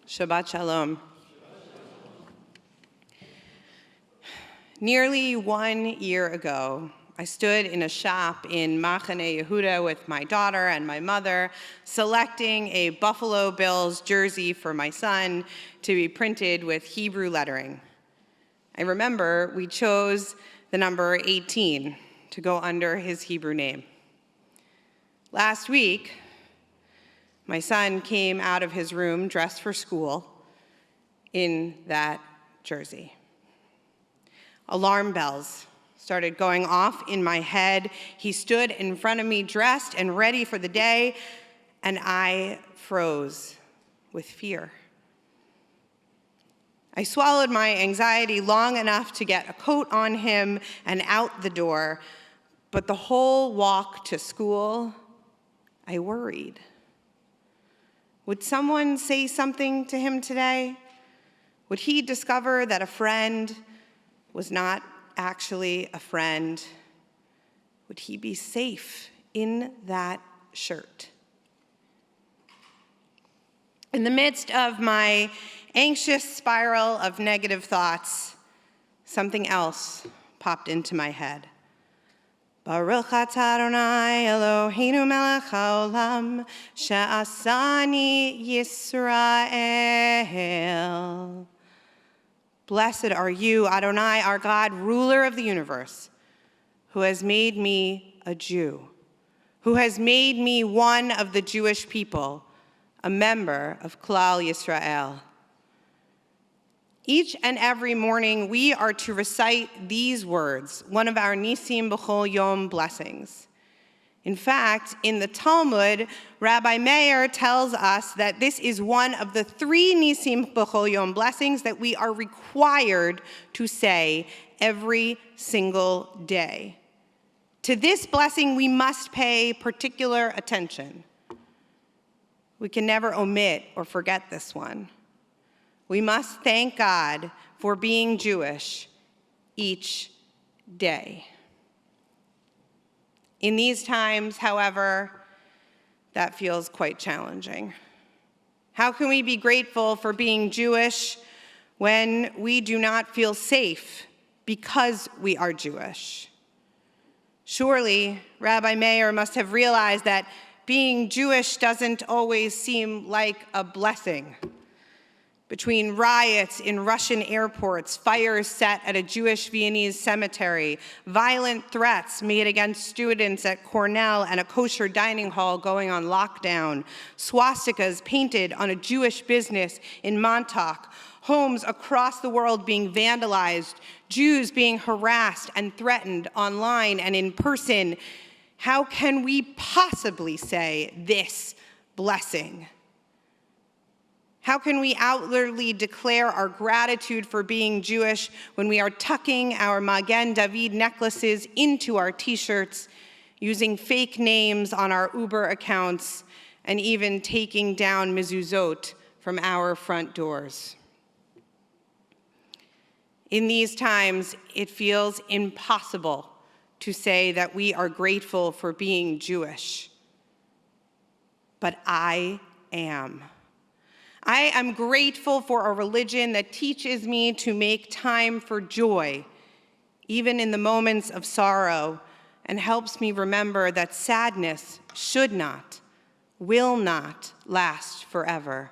Shabbat Shalom. Nearly 1 year ago, I stood in a shop in Magen Yehuda with my daughter and my mother, selecting a Buffalo Bills jersey for my son to be printed with Hebrew lettering. I remember we chose the number 18 to go under his Hebrew name. Last week, my son came out of his room dressed for school in that jersey. Alarm bells started going off in my head. He stood in front of me dressed and ready for the day, and I froze with fear. I swallowed my anxiety long enough to get a coat on him and out the door, but the whole walk to school, I worried. Would someone say something to him today? Would he discover that a friend was not actually a friend? Would he be safe in that shirt? In the midst of my anxious spiral of negative thoughts, something else popped into my head. Baruch atah Adonai Eloheinu melech haolam she'asani Yisrael. Blessed are you, Adonai, our God, ruler of the universe, who has made me a Jew, who has made me one of the Jewish people, a member of Klal Yisrael. Each and every morning, we are to recite these words, one of our Nisim B'chol Yom blessings. In fact, in the Talmud, Rabbi Meir tells us that this is one of the 3 Nisim B'chol Yom blessings that we are required to say every single day. To this blessing, we must pay particular attention. We can never omit or forget this one. We must thank God for being Jewish each day. In these times, however, that feels quite challenging. How can we be grateful for being Jewish when we do not feel safe because we are Jewish? Surely, Rabbi Meir must have realized that being Jewish doesn't always seem like a blessing. Between riots in Russian airports, fires set at a Jewish Viennese cemetery, violent threats made against students at Cornell and a kosher dining hall going on lockdown, swastikas painted on a Jewish business in Montauk, homes across the world being vandalized, Jews being harassed and threatened online and in person, how can we possibly say this blessing? How can we outwardly declare our gratitude for being Jewish when we are tucking our Magen David necklaces into our t-shirts, using fake names on our Uber accounts, and even taking down mezuzot from our front doors? In these times, it feels impossible to say that we are grateful for being Jewish. But I am. I am grateful for a religion that teaches me to make time for joy, even in the moments of sorrow, and helps me remember that sadness should not, will not last forever.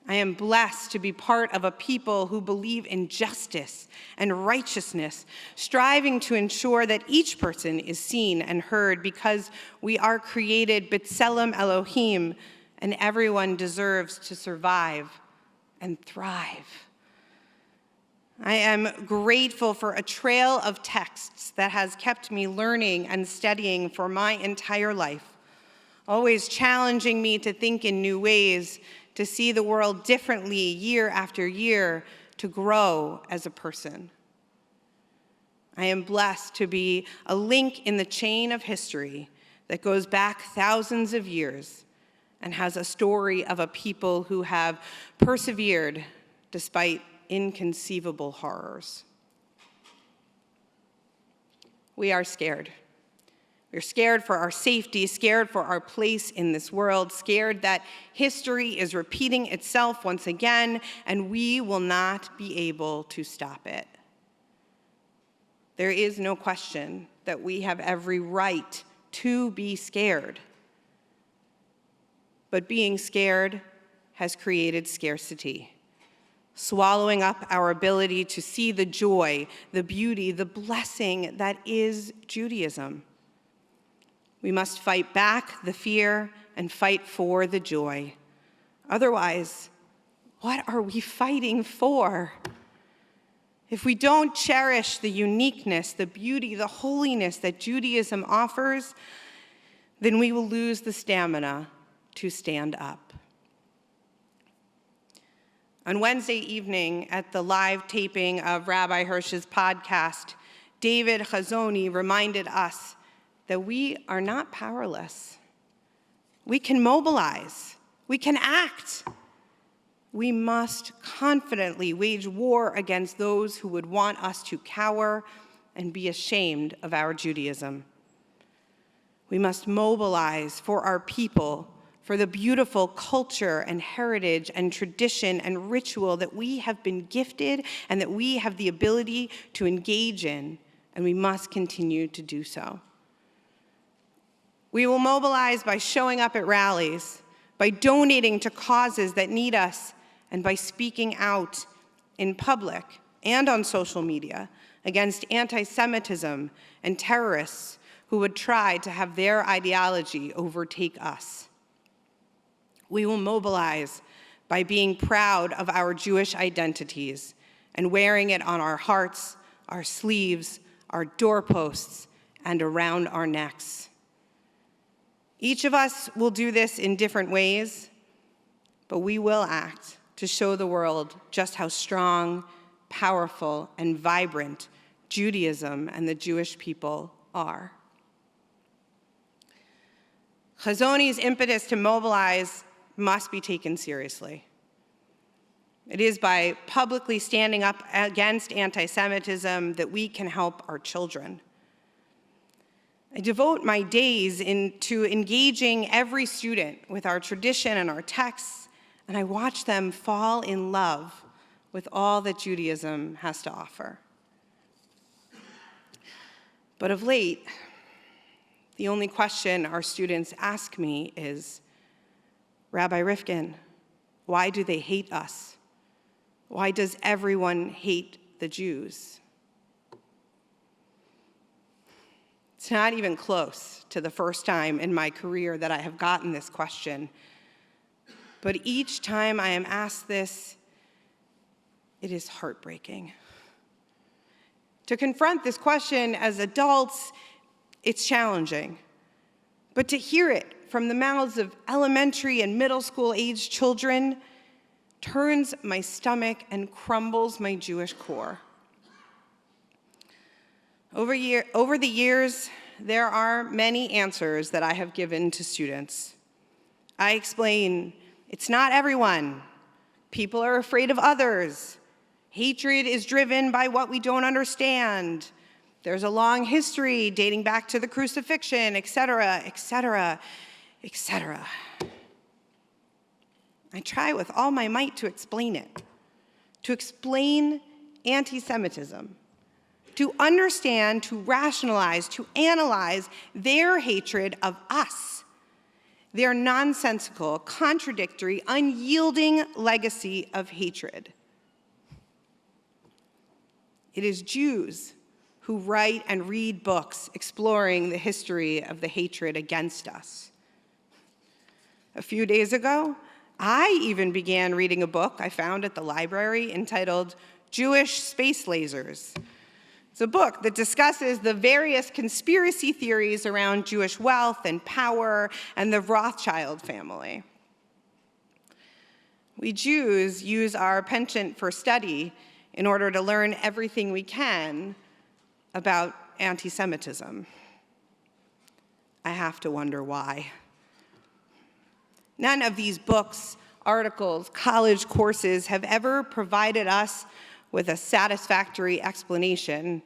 I am blessed to be part of a people who believe in justice and righteousness, striving to ensure that each person is seen and heard because we are created B'Tselem Elohim, and everyone deserves to survive and thrive. I am grateful for a trail of texts that has kept me learning and studying for my entire life, always challenging me to think in new ways, to see the world differently year after year, to grow as a person. I am blessed to be a link in the chain of history that goes back thousands of years and has a story of a people who have persevered despite inconceivable horrors. We are scared. We're scared for our safety, scared for our place in this world, scared that history is repeating itself once again, and we will not be able to stop it. There is no question that we have every right to be scared. But being scared has created scarcity, swallowing up our ability to see the joy, the beauty, the blessing that is Judaism. We must fight back the fear and fight for the joy. Otherwise, what are we fighting for? If we don't cherish the uniqueness, the beauty, the holiness that Judaism offers, then we will lose the stamina to stand up. On Wednesday evening at the live taping of Rabbi Hirsch's podcast, David Chazoni reminded us that we are not powerless. We can mobilize. We can act. We must confidently wage war against those who would want us to cower and be ashamed of our Judaism. We must mobilize for our people, for the beautiful culture and heritage and tradition and ritual that we have been gifted and that we have the ability to engage in, and we must continue to do so. We will mobilize by showing up at rallies, by donating to causes that need us, and by speaking out in public and on social media against anti-Semitism and terrorists who would try to have their ideology overtake us. We will mobilize by being proud of our Jewish identities and wearing it on our hearts, our sleeves, our doorposts, and around our necks. Each of us will do this in different ways, but we will act to show the world just how strong, powerful, and vibrant Judaism and the Jewish people are. Chazoni's impetus to mobilize must be taken seriously. It is by publicly standing up against anti-Semitism that we can help our children. I devote my days to engaging every student with our tradition and our texts, and I watch them fall in love with all that Judaism has to offer. But of late, the only question our students ask me is, Rabbi Rifkin, why do they hate us? Why does everyone hate the Jews? It's not even close to the first time in my career that I have gotten this question. But each time I am asked this, it is heartbreaking. To confront this question as adults, it's challenging. But to hear it from the mouths of elementary and middle school age children turns my stomach and crumbles my Jewish core. Over the years, there are many answers that I have given to students. I explain, it's not everyone. People are afraid of others. Hatred is driven by what we don't understand. There's a long history dating back to the crucifixion, et cetera, et cetera, et cetera. I try with all my might to explain it, to explain anti-Semitism, to understand, to rationalize, to analyze their hatred of us, their nonsensical, contradictory, unyielding legacy of hatred. It is Jews who write and read books exploring the history of the hatred against us. A few days ago, I even began reading a book I found at the library entitled Jewish Space Lasers. It's a book that discusses the various conspiracy theories around Jewish wealth and power and the Rothschild family. We Jews use our penchant for study in order to learn everything we can about anti-Semitism. I have to wonder why. None of these books, articles, college courses have ever provided us with a satisfactory explanation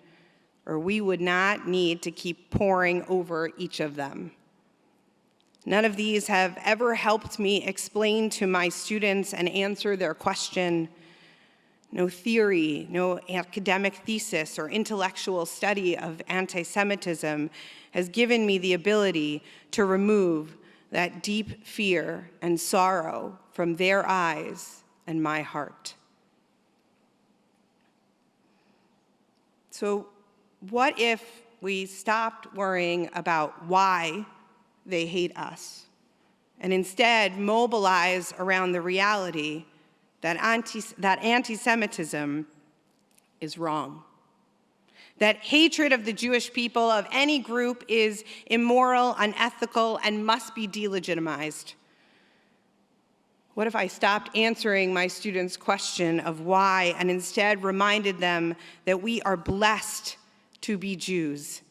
or we would not need to keep poring over each of them. None of these have ever helped me explain to my students and answer their question. No theory, no academic thesis or intellectual study of anti-Semitism has given me the ability to remove that deep fear and sorrow from their eyes and my heart. So what if we stopped worrying about why they hate us and instead mobilize around the reality that anti-Semitism is wrong, that hatred of the Jewish people of any group is immoral, unethical, and must be delegitimized? What if I stopped answering my students' question of why and instead reminded them that we are blessed to be Jews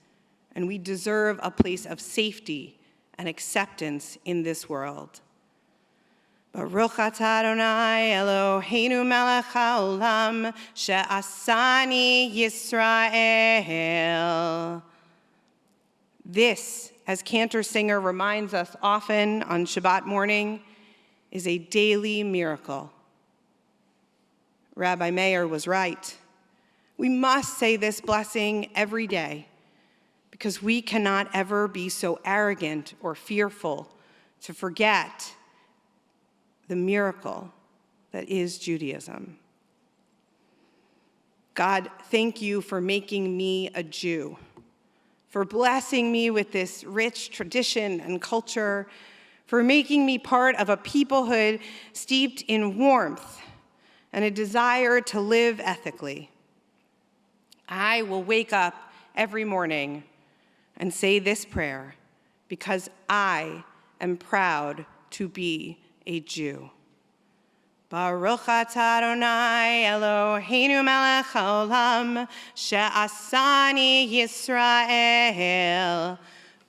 and we deserve a place of safety and acceptance in this world? Baruch atah Adonai Eloheinu melech haolam she'asani Yisrael. This, as Cantor Singer reminds us often on Shabbat morning, is a daily miracle. Rabbi Meir was right. We must say this blessing every day because we cannot ever be so arrogant or fearful to forget the miracle that is Judaism. God, thank you for making me a Jew, for blessing me with this rich tradition and culture, for making me part of a peoplehood steeped in warmth and a desire to live ethically. I will wake up every morning and say this prayer because I am proud to be a Jew. Baruch atah Adonai Eloheinu melech haolam she'asani Yisrael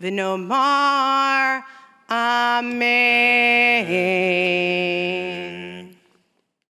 v'nomar Amen.